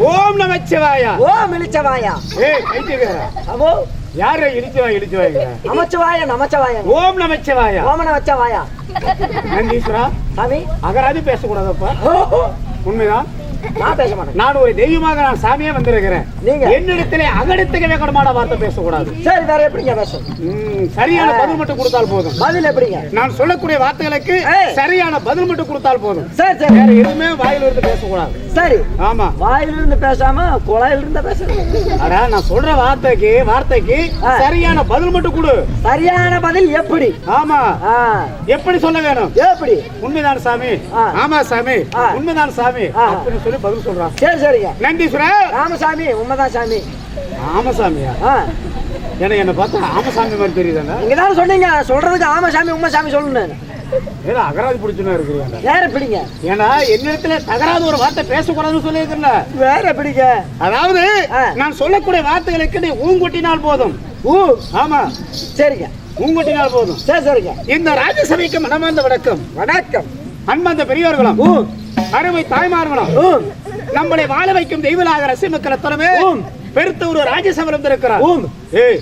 ஓம் நமச்சிவாயா. ஓம் இளிச்சவாயா. ஏய் கைதிவேரா. அமோ யாரே இளிச்சவாயா? நமச்சிவாயா நமச்சிவாயா. ஓம் நமச்சிவாயா. ஓம் நமச்சிவாயா. நந்தீஸ்வரா சாமி அகராதி பேச கூடாதப்பா. உண்மைதான். நான் பேச மாட்டேன். நான் ஒரு தெய்வமாக நான் சாமியே வந்திருக்கிறேன். நீங்க என்னிடத்திலே அகடித்துக்க வேகமான வார்த்தை பேசக்கூடாது. சரி வேற எப்படிங்க பேச? சரியான பதில் மட்டும் கொடுத்தால் போதும். பதில் எப்படிங்க? நான் சொல்லக்கூடிய வார்த்தைகளுக்கு சரியான பதில் மட்டும் கொடுத்தால் போதும். சரி சரி. வேற எதுவுமே வாயில இருந்து பேசக்கூடாது. சரி. ஆமா. வாயில இருந்து பேசாம குழாயில இருந்து பேசணும். அட நான் சொல்ற வார்த்தைக்கு சரியான பதில் மட்டும் கொடு. சரியான பதில் எப்படி? ஆமா. எப்படி சொல்ல வேணும்? எப்படி? உண்மைதான் சாமி. ஆமா சாமி. உண்மைதான் சாமி. அப்படி சொல்லி பதில் சொல்றான். சரி சரிங்க. நந்தீஸ்வரா. ராமசாமி உண்மைதான் சாமி. ஆமசாமியா? என்ன பார்த்தா ஆமசாமி மாதிரி தெரியுதாங்க. நீங்க தான் சொன்னீங்க சொல்றதுக்கு ஆமசாமி உண்மைசாமி சொல்லணும். ஏன்னா அகராதி பிடிச்சுன்னு இருக்கிறீங்க. வேற எப்படிங்க? ஏன்னா என்னிடத்துல தகராது ஒரு வார்த்தை பேசக்கூடாதுன்னு சொல்லியிருக்கல. வேற எப்படிங்க? அதாவது நான் சொல்லக்கூடிய வார்த்தைகளுக்கு நீ ஊங்கொட்டினால் போதும். ஆமா. சரிங்க. ஊங்கொட்டினால் போதும். சரி சரிங்க. இந்த ராஜசபைக்கு மனமார்ந்த வணக்கம். வணக்கம். அன்பார்ந்த பெரியவர்களும் அருமை தாய்மார்களும் நம்மளை வாழ வைக்கும் தெய்வலாக ரசி மக்கள் அத்தனமே பெருத்த ஒரு ராஜசபரம் இருக்கிறார். ஏய்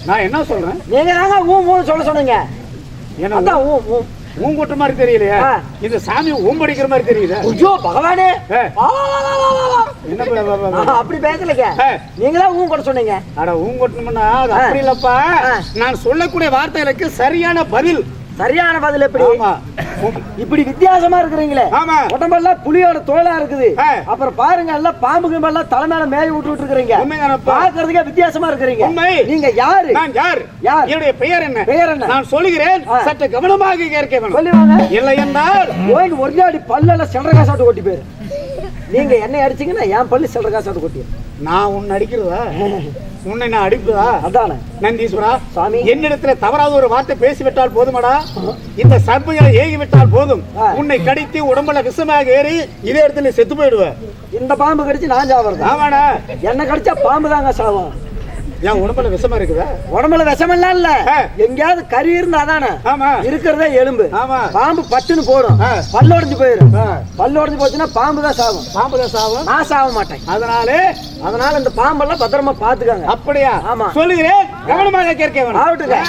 நான் என்ன சொல்றேன்? நீங்க தாங்க சொல்ல சொன்னீங்க. என்ன ஊங்கொட்டுற மாதிரி தெரியலையா? இந்த சாமி ஊம்படிக்கிற மாதிரி தெரியுதா? ஐயோ பகவானே. என்ன அப்படி பேசலைங்க. நீங்க தான் ஊங்கொட்ட சொன்னீங்க. அட ஊங்கொட்டணும்னா அது அப்படி இல்லப்பா. நான் சொல்லக்கூடிய வார்த்தைகளுக்கு சரியான பதில் சரியான பதில் எப்படி? ஆமா. இப்படி வித்தியாசமா இருக்கிறீங்களே. ஆமா. உடம்பெல்லாம் புலியோட தோலா இருக்குது. ஆ. அப்புறம் பாருங்க எல்லாம் பாம்பு கிம்பெல்லாம் தலைமையில மேய விட்டு இருக்கிறீங்க. உண்மைதானப்பா? பாக்குறதுக்கே வித்தியாசமா இருக்கிறீங்க. உண்மை. நீங்க யாரு? நான் யார்? யார்? என்னுடைய பெயர் என்ன? பெயர் என்ன? நான் சொல்லுகிறேன், சற்று கவனமாக கேட்க வேண்டும். சொல்லி வாங்க. இல்லை என்றால் ஓய்ந்து ஒரு அடி பல்லெல்லாம் சில்லற காசாட்டு கொட்டி போயிரு. நீங்க என்ன அடிச்சீங்கன்னா என் பல்லு சில்லற காசாட்டு கொட்டி. நான் உன்னை அடிக்கிறதா? உன்னை நான் அடிப்பதா? அதானே. நந்தீஸ்வரா, சாமி, என்னிடத்துல தவறாத ஒரு வார்த்தை பேசிவிட்டால் போதுமடா, இந்த சர்ப்பங்களை ஏகிவிட்டால் போதும், உன்னை கடித்து உடம்புல விஷமாக ஏறி இதே இடத்துல செத்து போயிடுவேன். இந்த பாம்பு கடிச்சு நான் சாவறது? ஆமாடா. என்ன கடிச்சா பாம்பு தாங்க சாவும். என் உடம்புல விஷமா இருக்குதா? உடம்புல விஷமெல்லாம் இல்ல, எங்கேயாவது கறி இருந்தா தானே. ஆமா. இருக்கிறதே எலும்பு. ஆமா. பாம்பு பட்டுன்னு போடும், பல்லு உடைஞ்சு போயிடும். பல்லு உடைஞ்சு போச்சுன்னா பாம்பு தான் சாகும். பாம்பு தான் சாகும். நான் சாக மாட்டேன். அதனால இந்த பாம்பெல்லாம் பத்திரமா பாத்துக்காங்க. அப்படியா? ஆமா. சொல்லுகிறேன், கவனமாக கேட்க வேணும். ஆகட்டுங்க.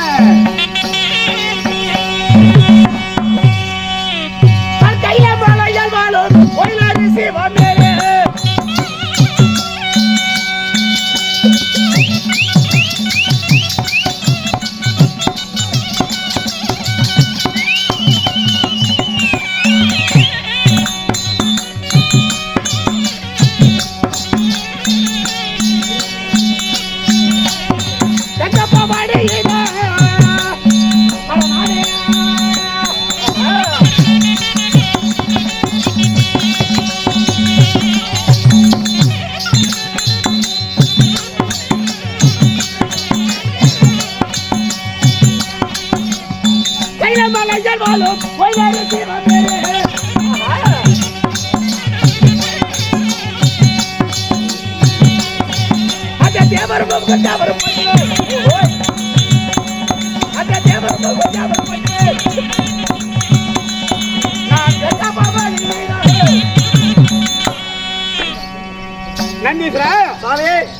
நந்தீஸ்வரா,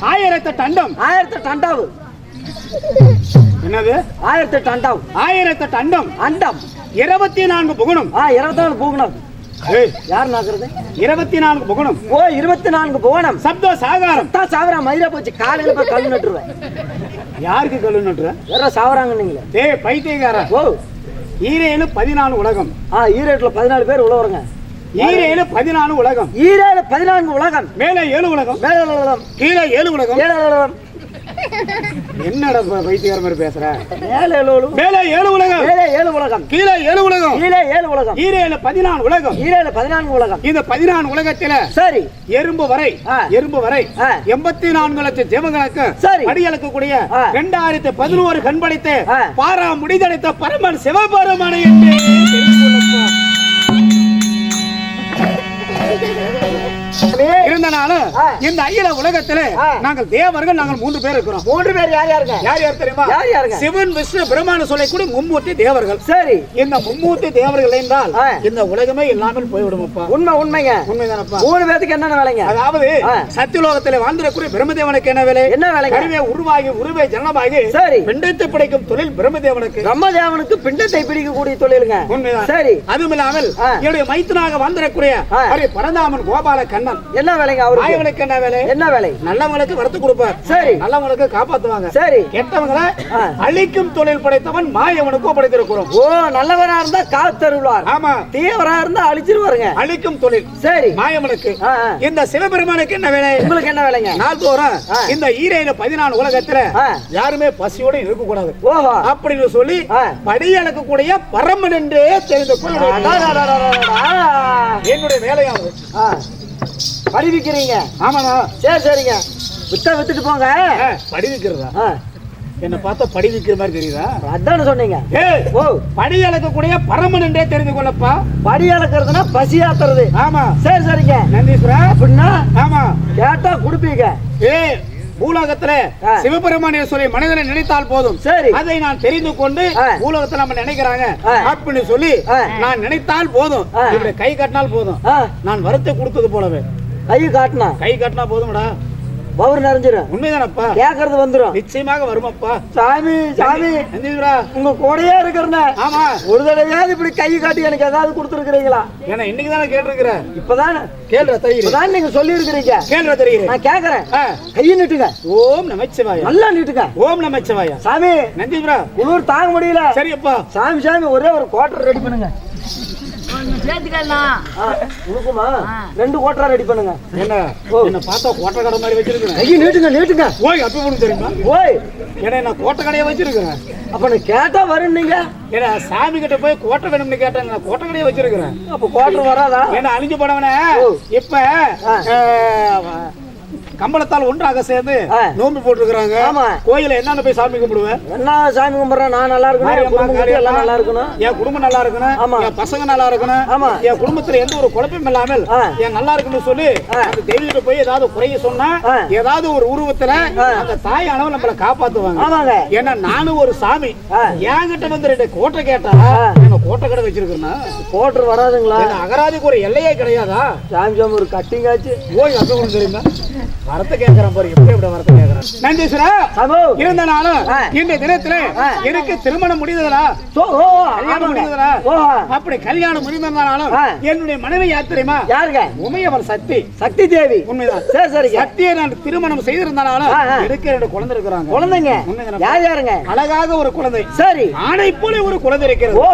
ஆயிரத்தெட்டு அண்டம். 1008 அண்டாவு. என்னது? 1008 அண்டாவு. 1008 அண்டம். அண்டம் 24 புகுணம். 24 புவனம். யார் நாக்குறது? 24 புகுணம். ஓ, 24 புவனம். சப்த சாகாரம். சாவரா மயிரா போச்சு. காலையில போய் கல் நட்டுருவேன். யாருக்கு கல்லு நட்டுற? வேற சாவறாங்க நீங்களே. டேய் பைத்தியக்காரா. ஓ, ஈரேழு 14 உலகம். ஈரேட்டுல 14 பேர் உழவுறங்க. ஈரேழு 14 உலகம். ஈரேழு 14 உலகம். மேலே 7 உலகம். மேலே உலகம். கீழே 7 உலகம். 7 உலகம். என்னடா பைத்தியக்கார மாதிரி பேசுற? மேலே 7 உலகம். மேலே 7 உலகம். மேலே 7 உலகம். கீழே 7 உலகம். கீழே 7 உலகம். ஈரேழு 14 உலகம். ஈரேழு 14 உலகம். இந்த 14 உலகத்தில சரி எறும்பு வரை 84 லட்சம் ஜீவங்களுக்கு அடியளக்கக்கூடிய 2011 கண் படைத்து பாரா முடிதடைத்த பரமன் சிவபெருமானை என்று தெரிந்து இருந்தனால இந்த அகில உலகத்திலே நாங்கள் தேவர்கள் நாங்கள் 3 பேர் இருக்கிறோம். 3 பேர் யார் யாருங்க? யார் யார் தெரியுமா? யார் யாருங்க? சிவன், விஷ்ணு, பிரம்மான்னு சொல்லக்கூடிய மும்மூர்த்தி தேவர்கள். சரி. இந்த மும்மூர்த்தி தேவர்கள் என்றால் இந்த உலகமே இல்லாமல் போய்விடுமப்பா. உண்மைங்க. உண்மைதானப்பா? 3 பேருக்கு என்னென்ன வேலைங்க? அதாவது சத்தியலோகத்திலே வாழ்ந்திருக்கிற பிரம்மதேவனுக்கு என்ன வேலை? என்ன வேலைங்க? கருவே உருவாகி உருவே ஜனமாகி சரி பிண்டத்தை பிடிக்கும் தொழில் பிரம்மதேவனுக்கு. பிரம்மதேவனுக்கு பிண்டத்தை பிடிக்கக்கூடிய தொழிலுங்க. உண்மைதான். சரி. அதுவும் இல்லாமல் என்னுடைய மைத்துனாக வாழ்ந்திருக்கிற பரந்தாமன் கோபால கண்ணன் என்ன வேலைங்க? அவருக்கு என்ன வேலை? என்ன வேலை? நல்லவங்களுக்கு வரத்து கொடுப்பார். சரி. நல்லவங்களுக்கு காப்பாத்துவாங்க. சரி. கெட்டவங்களை அழிக்கும் தொழில் படைத்தவன் மாயவனுக்கு படைத்திருக்கிறோம். ஓ, நல்லவரா இருந்தா காத்தருள்வார். ஆமா. தீவிரா இருந்தா அழிச்சிருவாருங்க. அழிக்கும் தொழில். சரி. மாயவனுக்கு. இந்த சிவபெருமானுக்கு என்ன வேலை? உங்களுக்கு என்ன வேலைங்க? நாள்தோறும் இந்த ஈரேழு 14 உலகத்துல யாருமே பசியோட இருக்க கூடாது. ஓஹோ அப்படின்னு சொல்லி படி அளக்கக்கூடிய பரமன் என்றே தெரிந்து கொள்ள என்னுடைய வேலையாகும். படிவிக்கிறீங்க? ஆமாண்ணா. சரிங்க. வித்துட்டு போங்க. படிவிக்கிறதா? என்ன பார்த்தா படி விக்கிற மாதிரி தெரியுதா? அதான சொன்னீங்க. ஓ, படி அளக்கக்கூடிய பரமன் என்றே தெரிந்து கொள்ளப்பா. படி அளக்கிறதுனா பசி ஆத்துறது. ஆமா. சரிங்க. நந்தீஸ்வரா. அப்படின்னா ஆமா கேட்டா குடுப்பீங்க. பூலோகத்துல சிவபெருமானை சொல்லி மனிதனை நினைத்தால் போதும். சரி. அதை நான் தெரிந்து கொண்டு பூலோகத்துல நம்ம நினைக்கிறாங்க அப்படின்னு சொல்லி நான் நினைத்தால் போதும். இப்படி கை காட்டினால் போதும். நான் வரத்தை கொடுத்தது போலவே கை காட்டினா போதும்டா. பவர் நிறைஞ்சிரும். உண்மைதானப்பா? கேக்குறது வந்துரும். நிச்சயமாக வருமப்பா. சாமி சாமி நந்திவரா, உங்க கூடயே இருக்கிறேன். ஆமா. ஒரு தடவையாவது இப்படி கை காட்டி எனக்கு ஏதாவது கொடுத்துருக்கீங்களா? ஏன்னா இன்னைக்கு தானே கேட்டிருக்கிறேன். இப்பதானே கேள்ற தெரியுது. இப்பதான் நீங்க சொல்லி இருக்கிறீங்க. கேள்ற தெரியுது. நான் கேக்குறேன். கையை நீட்டுங்க. ஓம் நமச்சிவாய. நல்லா நீட்டுங்க. ஓம் நமச்சிவாய. சாமி நந்திவரா, குளிர் தாங்க முடியல. சரியப்பா. சாமி சாமி ஒரே ஒரு குவார்டர் ரெடி பண்ணுங்க. உனக்குமா 2 குவார்டர் ரெடி பண்ணுங்க. என்ன என்ன பார்த்தா கோட்டை கடை மாதிரி வச்சிருக்கேன். கையை நீட்டுங்க நீட்டுங்க. ஓய் அப்ப ஒண்ணு தெரியுமா? ஓய் ஏன்னா நான் கோட்டை கடையை வச்சிருக்கிறேன். அப்ப நான் கேட்டா வரும் நீங்க. ஏன்னா சாமி கிட்ட போய் கோட்டை வேணும்னு கேட்டேன். நான் கோட்டை கடையை வச்சிருக்கிறேன். அப்ப குவார்டர் வராதா? ஏன்னா அழிஞ்சு போனவன இப்ப கம்பளத்தால் ஒன்றாக சேர்ந்து நோம்பு போட்டுருக்காங்க. கோயில என்னன்னு போய் சாமி கும்பிடுவேன். என்ன சாமி கும்பிடுறேன்? நான் நல்லா இருக்கணும், எல்லாம் நல்லா இருக்கணும், என் குடும்பம் நல்லா இருக்கணும், என் பசங்க நல்லா இருக்கணும், என் குடும்பத்துல எந்த ஒரு குழப்பம் இல்லாமல் என் நல்லா இருக்குன்னு சொல்லி அந்த தெய்வீட்டு போய் ஏதாவது குறைய சொன்னா ஏதாவது ஒரு உருவத்துல அந்த தாயானவன் நம்மளை காப்பாத்துவாங்க. ஏன்னா நானும் ஒரு சாமி. என்கிட்ட வந்து 2 கோட்டை கேட்டா என்ன கோட்டை கடை வச்சிருக்கேன்னா கோட்டர் வராதுங்களா? அகராதிக்கு ஒரு எல்லையே கிடையாதா? சாமி சாமி ஒரு கட்டிங் ஆச்சு. ஓய் அப்ப ஒண்ணு தெரியுமா? வரத்தை கேட்கிறேன் பாரு, எப்படி எப்படி வரத்தை கேட்கிறேன். நந்தீஸ்வரா, இருந்த நாளும் இந்த தினத்துல எனக்கு திருமணம் முடிந்ததா? கல்யாணம் முடிந்ததா? அப்படி கல்யாணம் முடிந்ததாலும் என்னுடைய மனைவி யார் தெரியுமா? யாருங்க? உமையவர் சக்தி. சக்தி தேவி. உண்மைதான். சரி சரி. சக்தியை நான் திருமணம் செய்திருந்தாலும் எனக்கு 2 குழந்தை இருக்கிறாங்க. குழந்தைங்க யார் யாருங்க? அழகாக ஒரு குழந்தை. சரி. ஆணை போல ஒரு குழந்தை இருக்கிறது.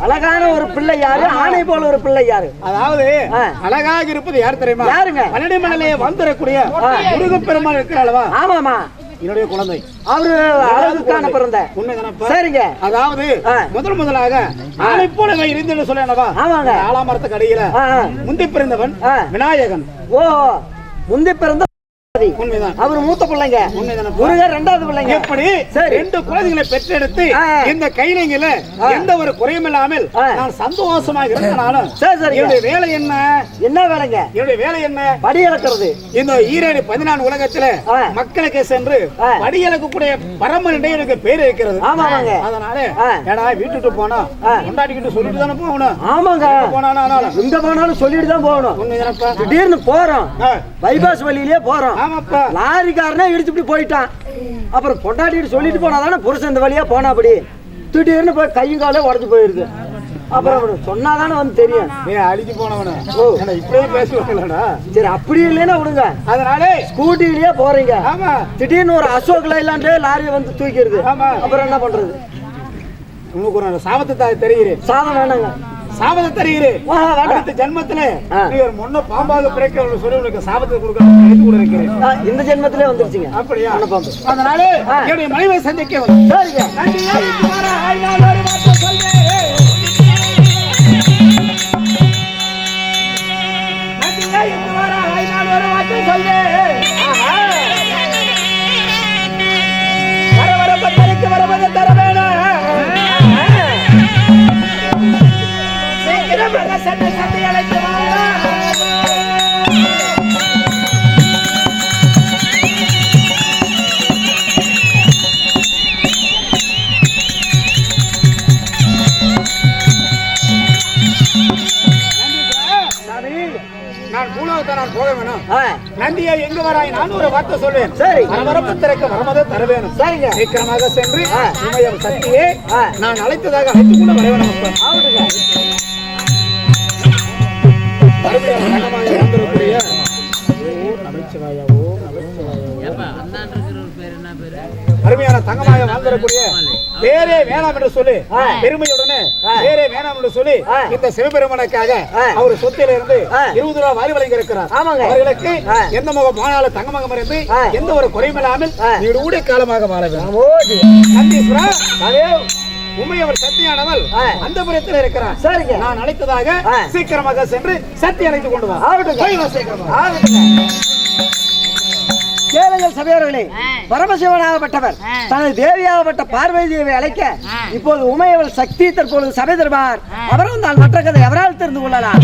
அழகான ஒரு பிள்ளை யாரு? ஆணை போல ஒரு பிள்ளை யாரு? அதாவது அழகாக இருப்பது யார் தெரியுமா? யாருங்க? பழனி மலையிலே வந்துடக்கூடிய முருகப்பெருமான் இருக்கிறாளவா? ஆமாமா, என்னுடைய குழந்தை. அவரு அழகுக்கான பிறந்த. உண்மைதானப்பா? சரிங்க. அதாவது முதலாக ஆணை போல இருந்தேன்னு சொல்லவா? ஆமாங்க. ஆலாமரத்துக்கு அடியில முந்தி பிறந்தவன் விநாயகன். ஓ, முந்தி பிறந்த அவர் மூத்த பிள்ளைங்க. முருகர் 2வது பிள்ளைங்க. எப்படி 2 குழந்தைகளை பெற்றெடுத்து இந்த கையில எந்த ஒரு குறையும் இல்லாமல் நான் சந்தோஷமாக இருந்தனாலும் என்னுடைய வேலை என்ன? என்ன வேலைங்க? என்னுடைய வேலை என்ன? படி இழக்கிறது. இந்த ஈரேடு 14 உலகத்துல மக்களுக்கு சென்று படி இழக்கக்கூடிய பரமன் எனக்கு பேர் இருக்கிறது. ஆமாங்க. அதனால ஏடா வீட்டுட்டு போனா கொண்டாடிக்கிட்டு சொல்லிட்டு தானே போகணும். ஆமாங்க. போனாலும் எங்க போனாலும் சொல்லிட்டு தான் போகணும். திடீர்னு போறோம், பைபாஸ் வழியிலே போறோம். லாரிக்காரனே இடிச்சுட்டு போயிட்டான். அப்புறம் பொண்டாட்டிட்டு சொல்லிட்டு போனாதானே புருஷன் இந்த வழியா போனா. அப்படி திடீர்னு போய் கையும் காலே உடஞ்சு போயிருது. அப்புறம் சொன்னாதானே வந்து தெரியும். அடிச்சு போனவன இப்படியே பேசுவாங்களா? சரி, அப்படி இல்லைன்னா விடுங்க. அதனால ஸ்கூட்டிலேயே போறீங்க. திடீர்னு ஒரு அசோக் லைலாண்ட் லாரியை வந்து தூக்கிடுது. அப்புறம் என்ன பண்றது? உங்களுக்கு ஒரு சாபத்தை தெரியுது. சாதம் வேணாங்க. சாபத்தை தெரிகிறேன். அடுத்த ஜென்மத்துல முன்ன பாம்பாக பிறக்க சொல்லி உங்களுக்கு சாபத்தை கொடுக்கிறேன். இந்த ஜென்மத்திலே வந்துருச்சுங்க. அப்படியா? அதனால என்னுடைய மனைவி சந்திக்க வரவதை தர வேணும். சட்டை சட்டை அழைத்து நான் பூலோகத்தை நான் போக வேணும். நந்தியா எங்க வராய்? நான் ஒரு வார்த்தை சொல்வேன். சரி. வரவரப்பு திறக்க வரமதை தர வேணும். சரிங்க. சீக்கிரமாக சென்று உமையம் சக்தியே நான் அழைத்ததாக அழைத்து கூட வர வேணும். வந்திருக்கூடிய அருமையான தங்கமாக வாழ்ந்திருக்கூடிய பேரே வேணாம் என்று சொல்லி பெருமையுடனே பேரே வேணாம் என்று சொல்லி இந்த சிவபெருமனுக்காக அவர் சொத்தில இருந்து 20 ரூபாய் வாரி வழங்கி இருக்கிறார். அவர்களுக்கு எந்த முகம் போனாலும் தங்கமாக இருந்து எந்த ஒரு குறையும் இல்லாமல் நீடூடிய காலமாக வாழ வேண்டும். உமையவர் சத்தியானவள் அந்த புறத்தில் இருக்கிறார். சரிங்க. நான் அழைத்ததாக சீக்கிரமாக சென்று சத்தி அழைத்து கொண்டு வா. கேளுங்கள் சபையோர்களே, பரமசிவனாகப்பட்டவர் தனது தேவியாகப்பட்ட பார்வதி தேவி அழைக்க இப்போது உமையவள் சக்தி தற்பொழுது சபை தருவார். அவர் வந்தால் மற்ற கதை எவரால் தெரிந்து கொள்ளலாம்.